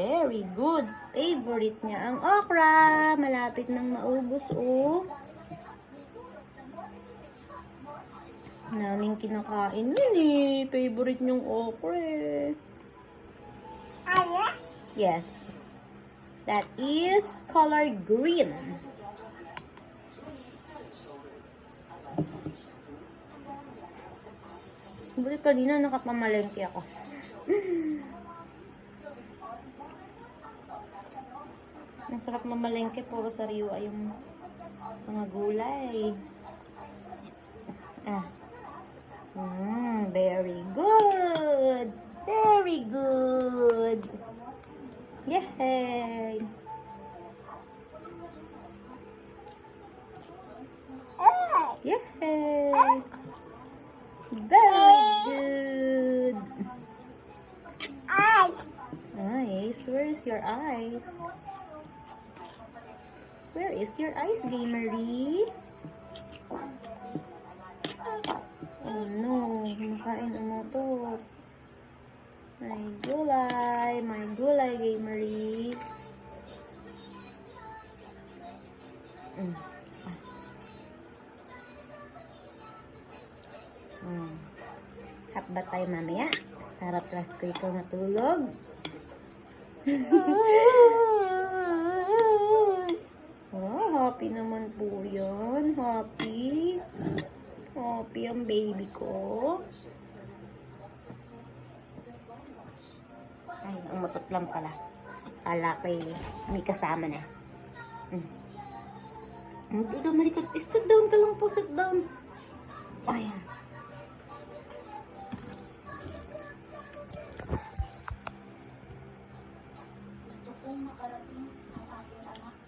Very good. Favorite niya ang okra. Malapit nang maubos, oh. Naming kinakain yun eh. Favorite niyong okra eh. Yes. That is color green. Buti kanina nakapamalengke ako. Masarap mamalengke, puro sariwa yung mga gulay. Very good. Very good. Yay! Yay! Very good. Nice. Where is your eyes? Where is your eyes, Gamery? Oh no, kumakain ang motor. My gulay, Gamery. Hapbat tayo mamaya para plus ko ikaw matulog. Happy naman po yan. Happy. Happy ang baby ko. Ay, umutot lang pala. Kala ko may kasama na. Dito, Marika. Sit down ka lang po. Sit down. Ayan.